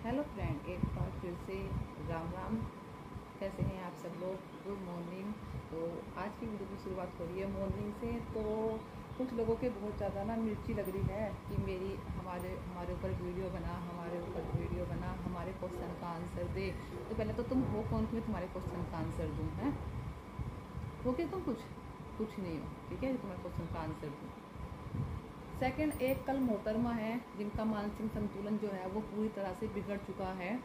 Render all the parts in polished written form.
Hello friend, एक बार फिर से राम राम। कैसे हैं आप सब लोग? Good morning. तो आज की वीडियो की शुरुआत हो रही है मॉर्निंग से। तो कुछ लोगों के बहुत ज़्यादा ना मिर्ची लग रही है कि मेरी हमारे हमारे ऊपर वीडियो बना, हमारे क्वेश्चन का आंसर दे। तो पहले तो तुम हो कौन कि मैं तुम्हारे क्वेश्चन का आंसर दूँ? हैं हो क्या तुम? कुछ नहीं हो, ठीक है, तुम्हारे क्वेश्चन का आंसर दूँ। सेकंड, एक कल मोहतरमा है जिनका मानसिक संतुलन जो है वो पूरी तरह से बिगड़ चुका है।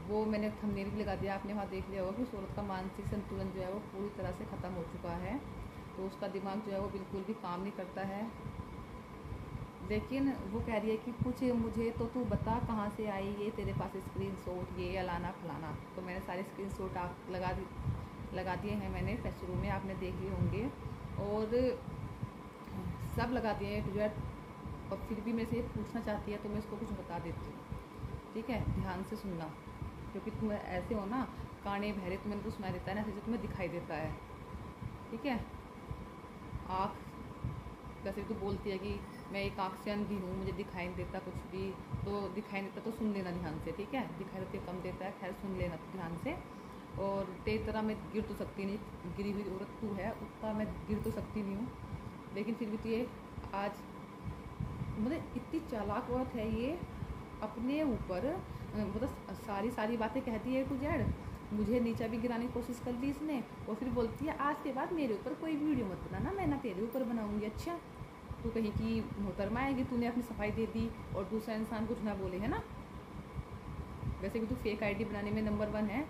वो मैंने थंबनेल भी लगा दिया, आपने वहाँ देख लिया होगा कि सूरत का मानसिक संतुलन जो है वो पूरी तरह से ख़त्म हो चुका है। तो उसका दिमाग जो है वो बिल्कुल भी काम नहीं करता है। लेकिन वो कह रही है कि पूछ मुझे तो तू बता कहाँ से आई ये तेरे पास स्क्रीनशॉट, ये अलाना फलाना। तो मैंने सारे स्क्रीनशॉट आप लगा दिए हैं मैंने शुरू में, आपने देख लिए होंगे और सब लगा दिए हैं टू जेड। और फिर भी मेरे से ये पूछना चाहती है तो मैं इसको कुछ बता देती हूँ, ठीक है? ध्यान से सुनना, क्योंकि तुम ऐसे हो ना काने बहरे, तुम्हें तो सुनाई देता है ना, ऐसे तुम्हें दिखाई देता है, ठीक है? आँख वैसे भी तो बोलती है कि मैं एक आँख से अंधी हूँ, मुझे दिखाई नहीं देता कुछ भी। तो दिखाई नहीं देता तो सुन लेना ध्यान से, ठीक है? दिखाई देते कम देता है, खैर सुन लेना ध्यान से। और तेरी तरह मैं गिर तो सकती नहीं, गिरी हुई औरत तू है, उतना मैं गिर तो सकती नहीं हूँ, लेकिन फिर भी तो ये आज मतलब इतनी चालाक औरत है ये, अपने ऊपर मतलब सारी बातें कहती है टू जेड। मुझे नीचा भी गिराने की कोशिश कर ली इसने, और फिर बोलती है आज के बाद मेरे ऊपर कोई वीडियो मत बनाना, मैं ना तेरे ऊपर बनाऊंगी। अच्छा, तू कहीं की मोहतरमा है कि तूने अपनी सफाई दे दी और दूसरा इंसान कुछ ना बोले, है ना? वैसे भी तू फेक आईडी बनाने में नंबर 1 है।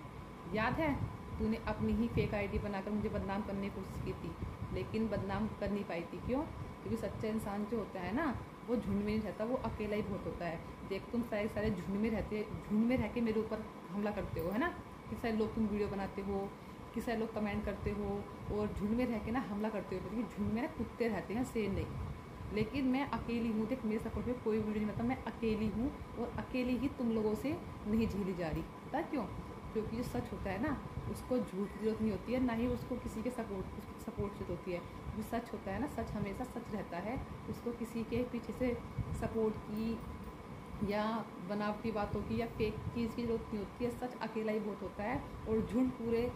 याद है तूने अपनी ही फेक आईडी बनाकर मुझे बदनाम करने की कोशिश की थी, लेकिन बदनाम कर नहीं पाई थी। क्यों? क्योंकि सच्चा इंसान जो होता है ना वो झुंड में नहीं रहता, वो अकेला ही बहुत होता है। देख तुम सारे झुंड में रह के मेरे ऊपर हमला करते हो, है ना? किस सारे लोग तुम वीडियो बनाते हो, किस सारे लोग कमेंट करते हो और झुंड में रह के ना हमला करते हो, क्योंकि झुंड में ना कुत्ते रहते हैं, शेर नहीं। लेकिन मैं अकेली हूँ, देख मेरे सपोर्ट में कोई वीडियो नहीं बनता, मैं अकेली हूँ और अकेली ही तुम लोगों से नहीं झेली जा रही। पता क्यों? क्योंकि जो सच होता है ना उसको झूठ की जरूरत नहीं होती है, ना ही उसको किसी के सपोर्ट से होती है। जो सच होता है ना, सच हमेशा सच रहता है, उसको किसी के पीछे से सपोर्ट की या बनावटी बातों की या फेक चीज़ की जरूरत नहीं होती है। सच अकेला ही बहुत होता है, और झुंड पूरे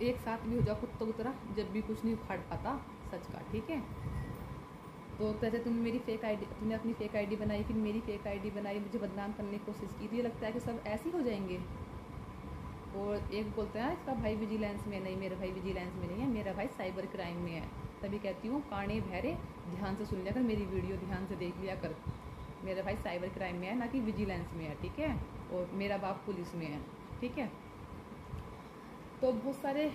एक साथ भी हो जाओ कुत्तों की तरह, जब भी कुछ नहीं उखाड़ पाता सच का, ठीक है? तो जैसे तुमने अपनी फेक आईडी बनाई, फिर मेरी फेक आईडी बनाई, मुझे बदनाम करने की कोशिश की, तो ये लगता है कि सब ऐसे ही हो जाएंगे। और एक बोलते हैं इसका भाई विजिलेंस में, नहीं मेरा भाई विजिलेंस में नहीं है, मेरा भाई साइबर क्राइम में है। तभी कहती हूँ काने बहरे ध्यान से सुन लिया कर, मेरी वीडियो ध्यान से देख लिया कर। मेरा भाई साइबर क्राइम में है, ना कि विजिलेंस में है, ठीक है? और मेरा बाप पुलिस में है, ठीक है? तो बहुत सारे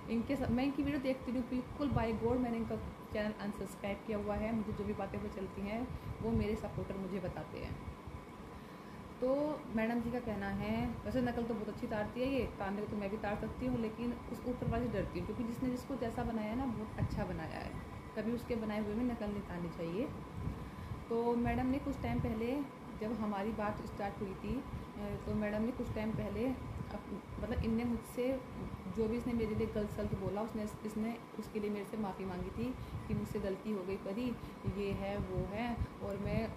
मैं इनकी वीडियो देखती हूँ, बिल्कुल बाय गॉड मैंने इनका चैनल अनसब्सक्राइब किया हुआ है। मुझे जो भी बातें वो चलती हैं वो मेरे सपोर्टर मुझे बताते हैं। तो मैडम जी का कहना है, वैसे नकल तो बहुत अच्छी तारती है, ये तारने को तो मैं भी तार सकती हूँ, लेकिन उस ऊपर वाले से डरती हूँ, क्योंकि जिसने जिसको जैसा बनाया है ना बहुत अच्छा बनाया है, कभी उसके बनाए हुए में नकल नहीं तारनी चाहिए। तो मैडम ने कुछ टाइम पहले, जब हमारी बात स्टार्ट हुई थी, तो मैडम ने कुछ टाइम पहले मतलब इनने मुझसे जो भी इसने मेरे लिए गलत सल्त बोला, इसने उसके लिए मेरे से माफ़ी मांगी थी कि मुझसे गलती हो गई परी, ये है वो है, और मैं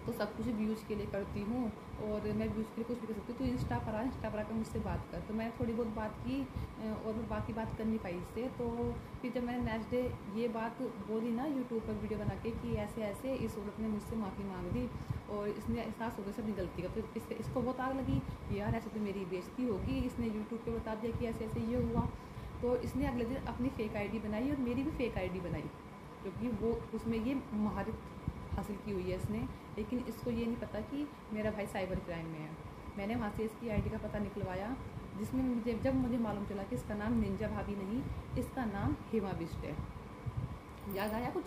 तो सब कुछ व्यूज़ के लिए करती हूँ, और मैं व्यूज़ के लिए कुछ भी कर सकती हूँ, तो इंस्टा पर आकर मुझसे बात कर। तो मैंने थोड़ी बहुत बात की और मैं बाकी बात कर नहीं पाई इससे। तो फिर जब मैंने नेक्स्ट डे ये बात बोली ना यूट्यूब पर वीडियो बना के कि ऐसे ऐसे इस औरत ने मुझसे माफ़ी मांग दी और इसने एहसास हो गया अपनी गलती का, तो इसको बहुत आग लगी कि यार ऐसे तो मेरी बेइज्जती होगी, इसने यूट्यूब पर बता दिया कि ऐसे ऐसे ये हुआ। तो इसने अगले दिन अपनी फेक आईडी बनाई और मेरी भी फेक आईडी बनाई, क्योंकि वो उसमें ये महारत हासिल की हुई है इसने। लेकिन इसको ये नहीं पता कि मेरा भाई साइबर क्राइम में है। मैंने वहाँ से इसकी आईडी का पता निकलवाया, जिसमें जब मुझे मालूम चला कि इसका नाम निंजा भाभी नहीं, इसका नाम हेमा बिष्ट है। याद आया कुछ?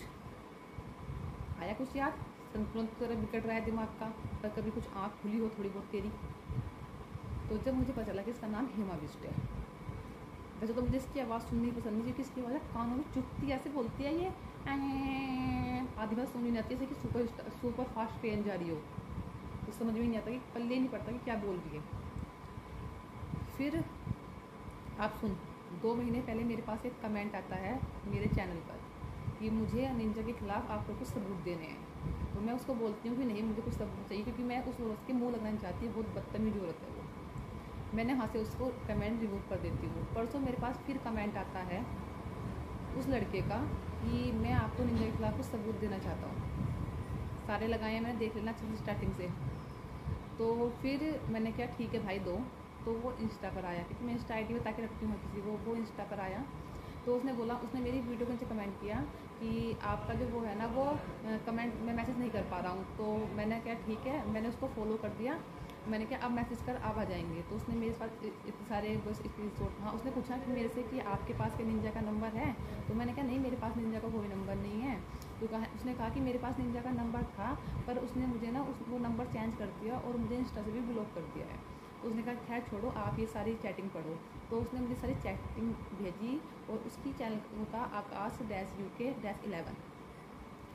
याद? संतुलन तो तेरा बिगड़ रहा है दिमाग का, पर कभी कुछ आँख खुली हो थोड़ी बहुत तेरी। तो जब मुझे पता चला कि इसका नाम हेमा बिष्ट है, वैसे तो मुझे इसकी आवाज़ सुननी पसंद नहीं, क्योंकि इसकी आवाज़ कानों में चुभती ऐसे बोलती है ये, आधी बात सुननी नहीं आती, जैसे कि सुपर फास्ट ट्रेन जा रही हो, तो समझ में नहीं आता कि पल्ले नहीं पड़ता कि क्या बोल रही है। फिर आप सुन, 2 महीने पहले मेरे पास एक कमेंट आता है मेरे चैनल पर कि मुझे निंजा के खिलाफ आपको कुछ सबूत देने हैं। तो मैं उसको बोलती हूँ कि नहीं, मुझे कुछ सबूत चाहिए, क्योंकि मैं उस औरत के मुँह लगना नहीं चाहती, बहुत बदतमीज औरत है वो। मैंने वहाँ से उसको कमेंट रिमूव कर देती हूँ। परसों मेरे पास फिर कमेंट आता है उस लड़के का कि मैं आपको निंजा के खिलाफ कुछ सबूत देना चाहता हूँ। सारे लगाए हैं, मैंने देख लेना अच्छे स्टार्टिंग से। तो फिर मैंने क्या, ठीक है भाई दो। तो वो इंस्टा पर आया, क्योंकि मैं इंस्टा आईडी बता के रखती हूँ किसी को। वो इंस्टा पर आया तो उसने बोला, उसने मेरी वीडियो के नीचे कमेंट किया कि आपका जो वो है ना, वो कमेंट मैं मैसेज नहीं कर पा रहा हूँ। तो मैंने क्या, ठीक है, मैंने उसको फॉलो कर दिया। मैंने क्या, अब मैसेज कर, आप आ जाएंगे। तो उसने मेरे पास इतने सारे बस स्क्रीनशॉट। हाँ, उसने पूछा कि मेरे से कि आपके पास के निंजा का नंबर है। तो मैंने कहा नहीं, मेरे पास निंजा का कोई नंबर नहीं है। तो उसने कहा कि मेरे पास निंजा का नंबर था, पर उसने मुझे ना वो नंबर चेंज कर दिया और मुझे इंस्टा से भी ब्लॉक कर दिया है। तो उसने कहा खैर छोड़ो, आप ये सारी चैटिंग पढ़ो। तो उसने मुझे सारी चैटिंग भेजी और उसकी चैनल का आकाश-UK-11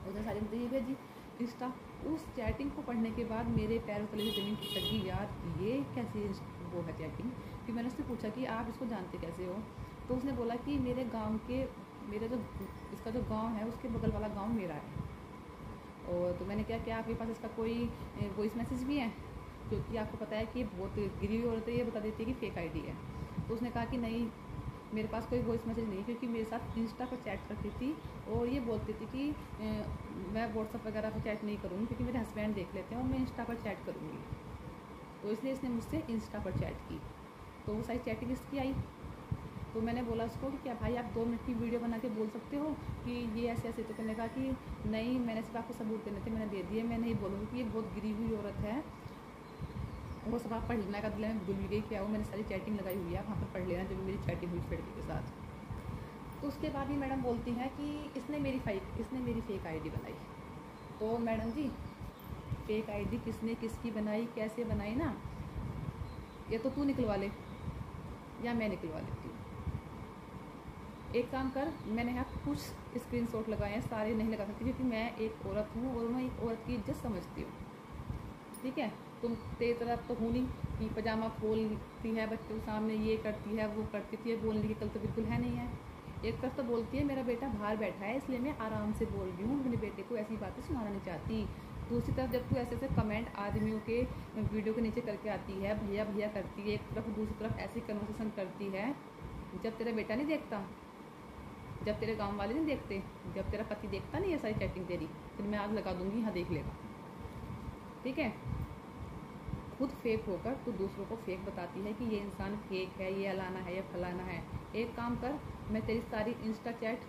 उसने सारी मुझे भेजी इंस्टा। उस चैटिंग को पढ़ने के बाद मेरे पैरों तले से ज़मीन खिसक गई, यार ये कैसी वो है चैटिंग। फिर मैंने उससे पूछा कि आप इसको जानते कैसे हो। तो उसने बोला कि मेरे गांव के, मेरे जो इसका जो गांव है उसके बगल वाला गांव मेरा है। और तो मैंने क्या आपके पास इसका कोई वॉइस मैसेज भी है, क्योंकि आपको पता है कि बहुत गिरी हुई औरतें ये बता देती है कि फेक आईडी है। तो उसने कहा कि नहीं, मेरे पास कोई वॉइस मैसेज नहीं, क्योंकि मेरे साथ इंस्टा पर चैट करती थी और ये बोलती थी कि मैं व्हाट्सअप वगैरह पर चैट नहीं करूँगी, क्योंकि मेरे हस्बैंड देख लेते हैं और मैं इंस्टा पर चैट करूँगी। तो इसलिए इसने मुझसे इंस्टा पर चैट की। तो वो सारी चैटिंग इसकी आई। तो मैंने बोला उसको कि क्या भाई आप 2 मिनट की वीडियो बना के बोल सकते हो कि ये ऐसे ऐसे। तो मैंने कहा कि नहीं, मैंने सिर्फ आपको सबूत देने थे, मैंने दे दिए, मैं नहीं बोलूँगी कि ये बहुत गिरी हुई औरत है। वो सब आप पढ़ लेना का दिल में भूल गई क्या, वो मैंने सारी चैटिंग लगाई हुई है, वहाँ पर पढ़ लेना, जब मेरी चैटिंग हुई लड़के के साथ। तो उसके बाद भी मैडम बोलती हैं कि इसने मेरी फेक आईडी बनाई। तो मैडम जी, फेक आईडी किसने किसकी बनाई, कैसे बनाई ना, या तो तू निकलवा ले या मैं निकलवा लेती हूँ। एक काम कर, मैंने यहाँ कुछ स्क्रीनशॉट लगाए हैं, सारे नहीं लगा सकती क्योंकि मैं एक औरत हूँ और मैं एक औरत की इज्जत समझती हूँ। ठीक है, तुम तेरी तरफ तो हूँ नहीं कि पजामा खोलती है बच्चों के सामने, ये करती है वो करती थी, बोलने की कल तो बिल्कुल है नहीं है। एक तरफ तो बोलती है मेरा बेटा बाहर बैठा है इसलिए मैं आराम से बोल रही हूँ, अपने बेटे को ऐसी बातें सुनाना नहीं चाहती। दूसरी तरफ जब तू ऐसे ऐसे कमेंट आदमियों के वीडियो के नीचे करके आती है, भैया भैया करती है एक तरफ, दूसरी तरफ ऐसी कन्वर्सेशन करती है। जब तेरा बेटा नहीं देखता, जब तेरे गाँव वाले नहीं देखते, जब तेरा पति देखता नहीं है सारी चैटिंग तेरी, फिर मैं आग लगा दूँगी, यहाँ देख लेगा। ठीक है, खुद फेक होकर तो दूसरों को फेक बताती है कि ये इंसान फेक है, ये अलाना है, ये फलाना है। एक काम कर, मैं तेरी सारी इंस्टा चैट,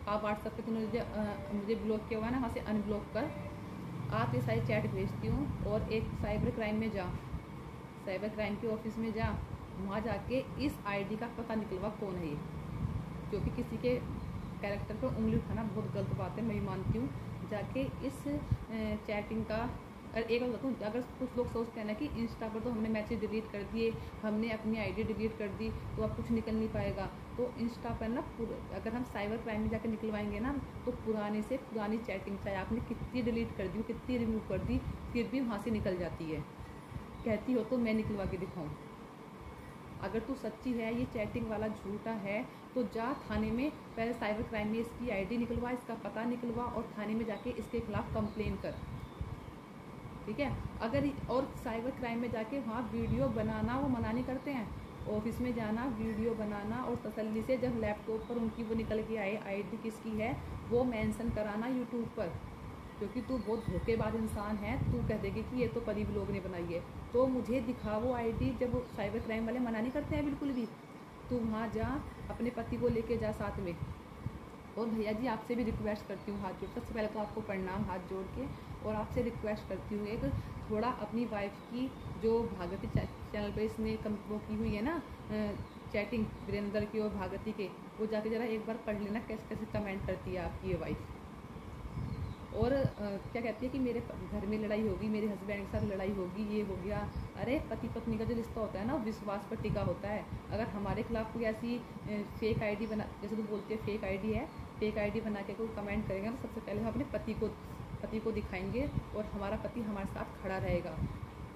आप व्हाट्सएप पे तूने मुझे ब्लॉक किया हुआ है ना, वहाँ से अनब्लॉक कर, आप ये सारी चैट भेजती हूँ और एक साइबर क्राइम में जा, साइबर क्राइम के ऑफिस में जा, वहाँ जाके इस आईडी का पता निकलवा कौन है ये। क्योंकि किसी के कैरेक्टर पर उंगली उठाना बहुत गलत बात है, मैं भी मानती हूँ। जाके इस चैटिंग का, और एक बात बताऊँ, अगर कुछ लोग सोचते हैं ना कि इंस्टा पर तो हमने मैसेज डिलीट कर दिए, हमने अपनी आईडी डिलीट कर दी तो अब कुछ निकल नहीं पाएगा, तो इंस्टा पर ना अगर हम साइबर क्राइम में जाकर निकलवाएंगे ना, तो पुराने से पुरानी चैटिंग चाहे आपने कितनी डिलीट कर दी, कितनी रिमूव कर दी, फिर भी वहाँ से निकल जाती है। कहती हो तो मैं निकलवा के दिखाऊँ? अगर तू सच्ची है, ये चैटिंग वाला झूठा है, तो जा थाने में, पहले साइबर क्राइम में इसकी आईडी निकलवा, इसका पता निकलवा और थाने में जाके इसके खिलाफ कंप्लेन कर। ठीक है, अगर और साइबर क्राइम में जाके वहाँ वीडियो बनाना वो मना नहीं करते हैं, ऑफिस में जाना, वीडियो बनाना और तसल्ली से जब लैपटॉप पर उनकी वो निकल के आए आईडी किसकी है वो मेंशन कराना यूट्यूब पर। क्योंकि तू बहुत धोखेबाज इंसान है, तू कह देगी कि ये तो परीब लोग ने बनाई है, तो मुझे दिखा वो आईडी। जब साइबर क्राइम वाले मना नहीं करते हैं बिल्कुल भी, तू वहाँ जा, अपने पति को लेके जा साथ में। और भैया जी आपसे भी रिक्वेस्ट करती हूँ हाथ जोड़, सबसे पहले तो आपको प्रणाम हाथ जोड़ के, और आपसे रिक्वेस्ट करती हूँ एक थोड़ा अपनी वाइफ की जो भागती चैनल पे इसने वो की हुई है ना चैटिंग वीरेंद्र की और भागती के, वो जाके ज़रा एक बार पढ़ लेना कैसे कैसे कमेंट करती है आपकी ये वाइफ। और क्या कहती है कि मेरे घर में लड़ाई होगी, मेरे हस्बैंड के साथ लड़ाई होगी, ये हो गया। अरे पति पत्नी का जो रिश्ता होता है ना, विश्वास पर टिका होता है। अगर हमारे खिलाफ कोई ऐसी फेक आईडी बना, जैसे तू बोलती है फेक आईडी है, फेक आईडी बना के कोई कमेंट करेगा तो सबसे पहले हम अपने पति को दिखाएंगे और हमारा पति हमारे साथ खड़ा रहेगा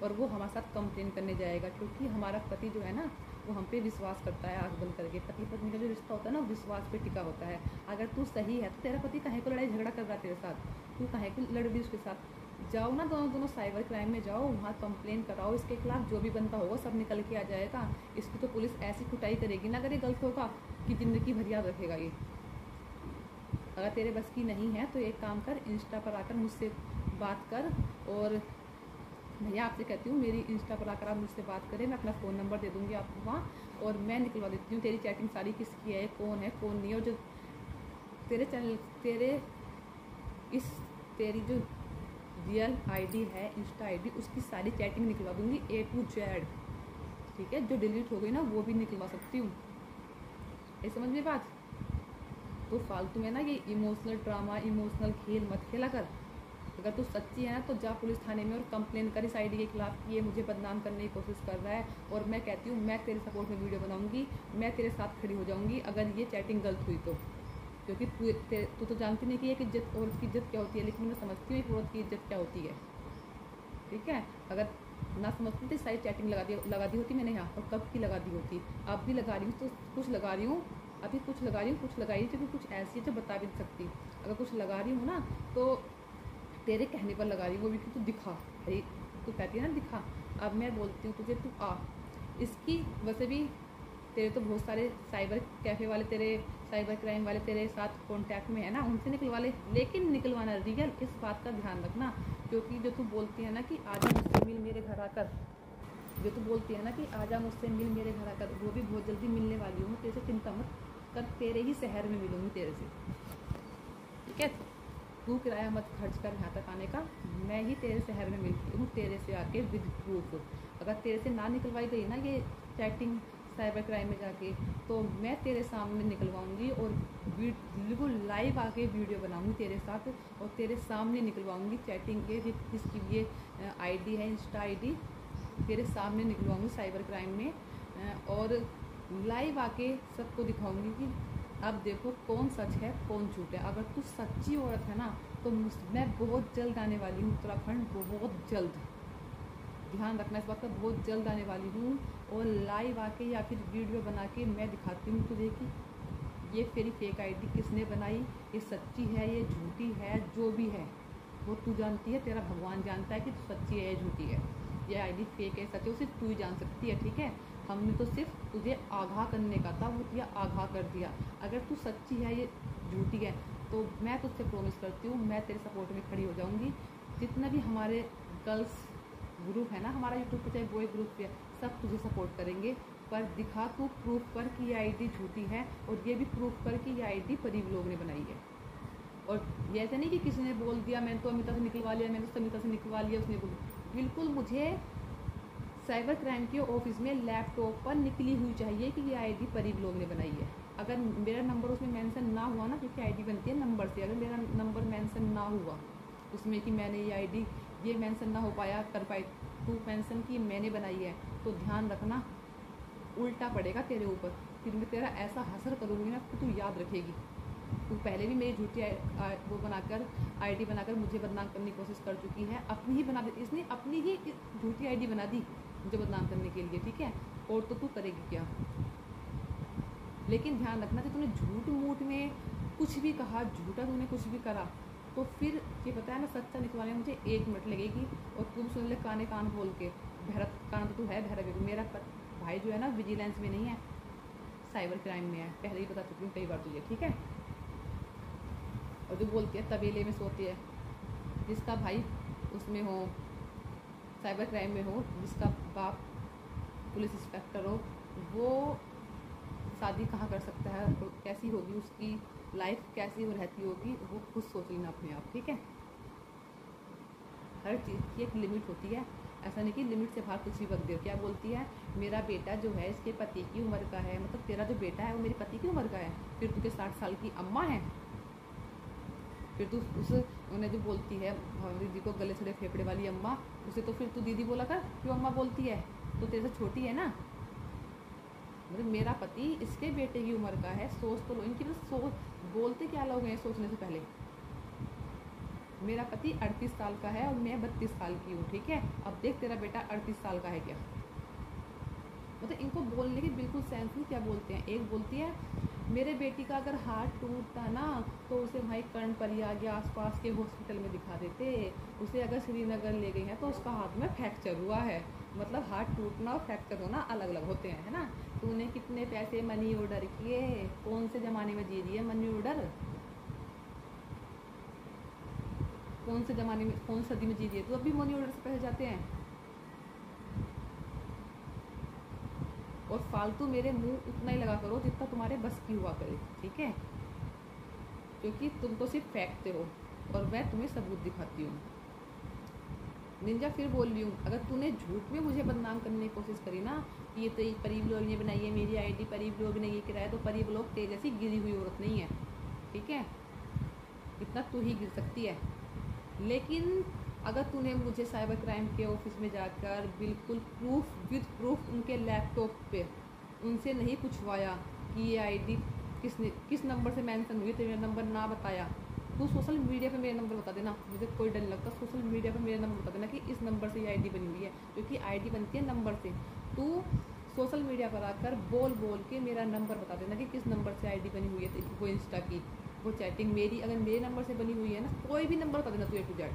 और वो हमारे साथ कंप्लेन करने जाएगा। क्योंकि हमारा पति जो है ना, वो हम पे विश्वास करता है आँख बंद करके। पति पत्नी का जो रिश्ता होता है ना, विश्वास पे टिका होता है। अगर तू सही है तो तेरा पति काहे को लड़ाई झगड़ा कर रहा है तेरे साथ, तू काहे को लड़ रही उसके साथ। जाओ ना दोनों साइबर क्राइम में जाओ, वहाँ कंप्लेन कराओ, इसके खिलाफ जो भी बनता होगा सब निकल के आ जाएगा। इसकी तो पुलिस ऐसी कुटाई करेगी ना अगर ये गलत होगा कि ज़िंदगी भर याद रखेगा ये। अगर तेरे बस की नहीं है तो एक काम कर, इंस्टा पर आकर मुझसे बात कर। और भैया आपसे कहती हूँ मेरी इंस्टा पर आकर आप मुझसे बात करें, मैं अपना फ़ोन नंबर दे दूँगी आपको वहाँ, और मैं निकलवा देती हूँ तेरी चैटिंग सारी किसकी है कौन नहीं। और जो तेरे चैनल तेरी जो रियल आईडी है इंस्टा आईडी, उसकी सारी चैटिंग निकलवा दूँगी A to Z, ठीक है। जो डिलीट हो गई ना वो भी निकलवा सकती हूँ, ये समझ में बात। तो फालतू में ना ये इमोशनल ड्रामा, इमोशनल खेल मत खेला कर। अगर तू सच्ची है ना तो जा पुलिस थाने में और कंप्लेन कर इस आईडी के खिलाफ कि ये मुझे बदनाम करने की कोशिश कर रहा है। और मैं कहती हूँ मैं तेरे सपोर्ट में वीडियो बनाऊंगी, मैं तेरे साथ खड़ी हो जाऊंगी अगर ये चैटिंग गलत हुई तो। क्योंकि तू तो जानती नहीं कि एक इज्जत, औरत की इज्जत क्या होती है, लेकिन मैं समझती हूँ एक औरत की इज्जत क्या होती है, ठीक है। अगर ना समझती तो सारी चैटिंग लगा दी होती मैंने यहाँ, और कब की लगा दी होती। अब भी लगा रही हूँ तो कुछ लगा रही हूँ, अभी कुछ लगा रही हूँ, कुछ लगाई क्योंकि कुछ ऐसी है जो बता भी नहीं सकती। अगर कुछ लगा रही हूँ ना तो तेरे कहने पर लगा रही हूँ, वो भी कि तू दिखा, भाई तू कहती है ना दिखा। अब मैं बोलती हूँ तुझे, तू आ। इसकी वैसे भी तेरे तो बहुत सारे साइबर कैफ़े वाले, तेरे साइबर क्राइम वाले तेरे साथ कांटेक्ट में है ना, उनसे निकलवा ले, लेकिन निकलवाना रियल, इस बात का ध्यान रखना। क्योंकि जो तू बोलती है ना कि आजा मुझसे मिल मेरे घर आकर, जो तू बोलती है ना कि आजा मुझसे मिल मेरे घर आकर, वो भी बहुत जल्दी मिलने वाली हूँ। तेरे से चिंता मत कर, तेरे ही शहर में मिलूँगी तेरे से, ठीक है। तू किराया मत खर्च कर यहाँ तक आने का, मैं ही तेरे शहर में मिलती हूँ तेरे से आके विद प्रूफ। अगर तेरे से ना निकलवाई गई ना ये चैटिंग साइबर क्राइम में जाके, तो मैं तेरे सामने निकलवाऊंगी और बिल्कुल लाइव आके वीडियो बनाऊंगी तेरे साथ, और तेरे सामने निकलवाऊंगी चैटिंग के जिसकी ये आईडी है इंस्टा आईडी, तेरे सामने निकलवाऊंगी साइबर क्राइम में, और लाइव आके सबको दिखाऊंगी कि अब देखो कौन सच है कौन झूठ है। अगर तू सच्ची औरत है ना तो मैं बहुत जल्द आने वाली हूँ उत्तराखंड, बहुत जल्द, ध्यान रखना इस बात का, बहुत जल्द आने वाली हूँ। और लाइव आके या फिर वीडियो बना के मैं दिखाती हूँ तुझे कि ये तेरी फेक आईडी किसने बनाई, ये सच्ची है ये झूठी है, जो भी है वो तू जानती है, तेरा भगवान जानता है कि तू सच्ची है या झूठी है, ये आईडी फेक है सच है, सिर्फ तू ही जान सकती है, ठीक है। हमने तो सिर्फ तुझे आगाह करने का था, वो तुझे आगाह कर दिया। अगर तू सच्ची है ये झूठी है तो मैं तुझसे प्रॉमिस करती हूँ मैं तेरे सपोर्ट में खड़ी हो जाऊँगी। जितना भी हमारे गर्ल्स ग्रुप है ना हमारा यूट्यूब पे, चाहे बॉय ग्रुप पे, सब तुझे सपोर्ट करेंगे। पर दिखा तू प्रूफ कर कि ये आईडी झूठी है, और ये भी प्रूफ कर कि ये आईडी परीब लोग ने बनाई है। और ये ऐसा नहीं कि किसी ने बोल दिया मैंने तो अमिता से निकलवा लिया, मैंने तो समिता से निकलवा लिया, उसने बोल, बिल्कुल मुझे साइबर क्राइम के ऑफिस में लैपटॉप पर निकली हुई चाहिए कि ये आईडी परीब लोग ने बनाई है। अगर मेरा नंबर उसमें मेंशन ना हुआ ना, क्योंकि आईडी बनती है नंबर से, अगर मेरा नंबर मेंशन ना हुआ उसमें कि मैंने ये आईडी, ये मेंशन ना हो पाया कर पाई, तू मेंशन की मैंने बनाई है, तो ध्यान रखना उल्टा पड़ेगा तेरे ऊपर। फिर मैं तेरा ऐसा हसर करूँगी ना कि तू याद रखेगी। तू पहले भी मेरी झूठी वो बनाकर आईडी बनाकर मुझे बदनाम करने की कोशिश कर चुकी है, अपनी ही बना दी इसने, अपनी ही झूठी आईडी बना दी मुझे बदनाम करने के लिए, ठीक है। और तो तू करेगी क्या। लेकिन ध्यान रखना कि तूने झूठ मूठ में कुछ भी कहा, झूठा तूने कुछ भी करा, तो फिर ये पता है ना सच्चा निकलवाने में मुझे 1 मिनट लगेगी। और तू सुन ले काने कान बोल के, भैरत कान तो तू है भैरव। मेरा भाई जो है ना विजिलेंस में नहीं है, साइबर क्राइम में है, पहले ही बता चुकी हूँ कई बार तुझे, ठीक है। और जो बोलती है तबेले में सोती है, जिसका भाई उसमें हो साइबर क्राइम में हो, जिसका बाप पुलिस इंस्पेक्टर हो, वो शादी कहाँ कर सकता है, तो कैसी होगी उसकी लाइफ, कैसी हो रहती होगी, वो खुद सोच लेना अपने आप, ठीक है। हर चीज़ की एक लिमिट होती है, ऐसा नहीं कि लिमिट से बाहर कुछ भी बक दे। क्या बोलती है, मेरा बेटा जो है इसके पति की उम्र का है, मतलब तेरा जो बेटा है वो मेरे पति की उम्र का है, फिर तुझे 60 साल की अम्मा है। फिर तू उस उन्हें जो बोलती है दीदी को गले छड़े फेफड़े वाली अम्मा, उसे तो फिर तू दीदी बोला कर, क्यों अम्मा बोलती है, तो तेरे से छोटी है ना। मतलब मेरा पति इसके बेटे की उम्र का है, सोच तो लो इनकी, सोच बोलते क्या लोग हैं सोचने से पहले। मेरा पति 38 साल का है और मैं 32 साल की हूँ, ठीक है। अब देख तेरा बेटा 38 साल का है क्या, मतलब इनको बोलने की बिल्कुल सेंस नहीं। क्या बोलते हैं, एक बोलती है मेरे बेटी का अगर हाथ टूटता ना तो उसे भाई कर्ण परिया के आसपास के हॉस्पिटल में दिखा देते, उसे अगर श्रीनगर ले गई है तो उसका हाथ में फ्रैक्चर हुआ है। मतलब हाथ टूटना और फ्रैक्चर होना अलग अलग होते हैं, है ना। तूने कितने पैसे मनी ऑर्डर किए, कौन से ज़माने में जी रही है मनी ऑर्डर, कौन से ज़माने में, कौन सदी में जी रही है तो अभी मनी ऑर्डर से पैसे जाते हैं। और फालतू मेरे मुंह उतना ही लगा करो जितना तुम्हारे बस की हुआ करे, ठीक है, क्योंकि तुम तो सिर्फ फेंकते हो और मैं तुम्हें सबूत दिखाती हूँ। निंजा फिर बोल रही हूँ, अगर तूने झूठ में मुझे बदनाम करने की कोशिश करी ना कि ये तो परी ब्लॉग ने बनाई है, मेरी आईडी परी ब्लॉग ने ये कराया, तो परी ब्लॉग तेरे जैसी गिरी हुई औरत नहीं है, ठीक है, इतना तू ही गिर सकती है। लेकिन अगर तूने मुझे साइबर क्राइम के ऑफिस में जाकर बिल्कुल प्रूफ विद प्रूफ उनके लैपटॉप पे उनसे नहीं पूछवाया कि ये आईडी किस नंबर से मेंशन हुई, तेरा नंबर ना बताया, तू सोशल मीडिया पे मेरा नंबर बता देना, मुझे कोई डर नहीं लगता, सोशल मीडिया पे मेरा नंबर बता देना कि इस नंबर से ये आईडी बनी हुई है, क्योंकि आईडी बनती है नंबर से। तू सोशल मीडिया पर आकर बोल बोल के मेरा नंबर बता देना कि किस नंबर से आईडी बनी हुई है, वो इंस्टा की वो चैटिंग मेरी अगर मेरे नंबर से बनी हुई है ना, कोई भी नंबर बता देना तू A to Z,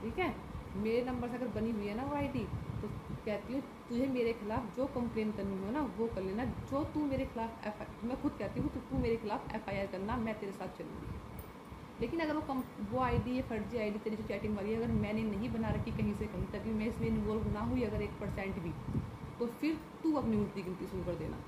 ठीक है। मेरे नंबर से अगर बनी हुई है ना वो आईडी, तो कहती हूँ तुझे मेरे खिलाफ जो कंप्लेन करनी हो ना वो कर लेना, जो तू मेरे खिलाफ मैं खुद कहती हूँ तो तू मेरे खिलाफ FIR करना, मैं तेरे साथ चलूँगी। लेकिन अगर वो आईडी, ये फर्जी आईडी तेरी जो चैटिंग वाली है, अगर मैंने नहीं बना रखी कहीं से कहीं तक भी, मैं इसमें इन्वॉल्व ना हुई अगर 1% भी, तो फिर तू अपनी उल्टी गिनती शुरू कर देना।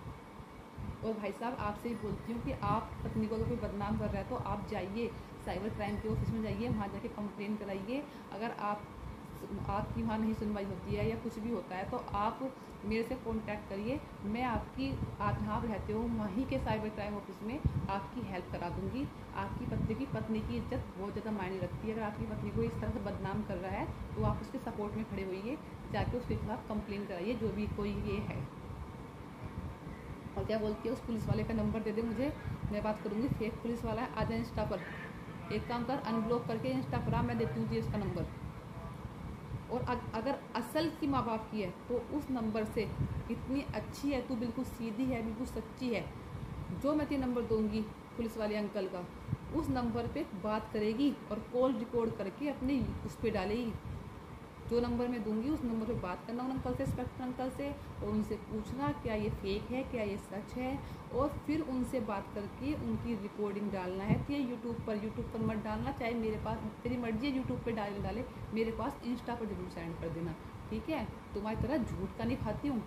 और भाई साहब आपसे ही बोलती हूँ कि आप पत्नी को अगर कोई बदनाम कर रहा है तो आप जाइए साइबर क्राइम के ऑफिस में जाइए, वहाँ जाके कंप्लेन कराइए। अगर आपकी वहाँ नहीं सुनवाई होती है या कुछ भी होता है तो आप मेरे से कांटेक्ट करिए, मैं आपकी, आप जहाँ रहते हो वहीं के साइबर क्राइम ऑफिस में आपकी हेल्प करा दूँगी। आपकी पत्नी की इज्जत बहुत ज़्यादा मायने रखती है। अगर आपकी पत्नी को इस तरह से बदनाम कर रहा है तो आप उसके सपोर्ट में खड़े होइए, जाके उसके खिलाफ कंप्लेन कराइए, जो भी कोई ये है। और क्या बोलती है, उस पुलिस वाले का नंबर दे दे मुझे, मैं बात करूँगी। फेक पुलिस वाला है, आ जाए इंस्टा पर, एक काम कर अनब्लॉक करके इंस्टा पर आ, मैं देती हूँ तुझे उसका नंबर। और अगर असल की माँ बाप की है तो उस नंबर से, इतनी अच्छी है तू, बिल्कुल सीधी है, बिल्कुल सच्ची है, जो मैं तेरे नंबर दूँगी पुलिस वाले अंकल का, उस नंबर पे बात करेगी और कॉल रिकॉर्ड करके अपने उस पर डालेगी। जो नंबर मैं दूंगी उस नंबर पे बात करना उन अंकल से, इंस्पेक्टर अंकल से, और उनसे पूछना क्या ये फेक है, क्या ये सच है, और फिर उनसे बात करके उनकी रिकॉर्डिंग डालना है। तो ये यूट्यूब पर मत डालना, चाहे मेरे पास, तेरी मर्जी है यूट्यूब पर डाले, मेरे पास इंस्टा पर जरूर सेंड कर देना, ठीक है। तुम्हारी तरह झूठ का नहीं खाती हूँ,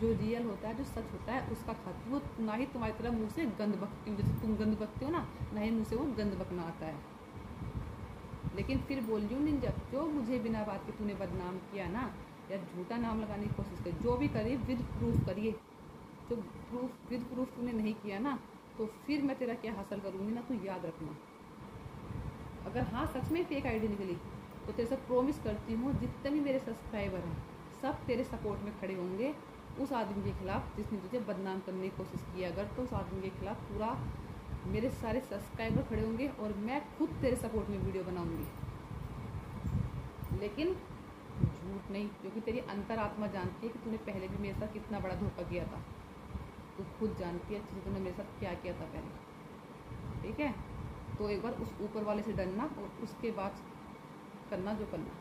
जो रियल होता है, जो सच होता है उसका खाती हूँ, ना ही तुम्हारी तरह मुँह से गंद बकती हूँ, जैसे तुम गंद बकते हो ना, ना ही मुँह से वो गंद बकना आता है। लेकिन फिर बोल रही हूँ निंजा, जो मुझे बिना बात के तूने बदनाम किया ना, या झूठा नाम लगाने की कोशिश करी, जो भी करी विद प्रूफ करिए। जो विद प्रूफ तूने नहीं किया ना, तो फिर मैं तेरा क्या हासिल करूँगी ना, तू याद रखना। अगर हाँ सच में फेक आईडी निकली तो तेरे से प्रॉमिस करती हूँ, जितने भी मेरे सब्सक्राइबर हैं सब तेरे सपोर्ट में खड़े होंगे उस आदमी के खिलाफ जिसने तुझे बदनाम करने की कोशिश की। अगर तो उस आदमी के खिलाफ पूरा मेरे सारे सब्सक्राइबर खड़े होंगे और मैं खुद तेरे सपोर्ट में वीडियो बनाऊंगी, लेकिन झूठ नहीं, क्योंकि तेरी अंतरात्मा जानती है कि तूने पहले भी मेरे साथ कितना बड़ा धोखा किया था। तू खुद जानती है अच्छे से तूने मेरे साथ क्या किया था पहले, ठीक है। तो एक बार उस ऊपर वाले से डरना और उसके बाद करना जो करना।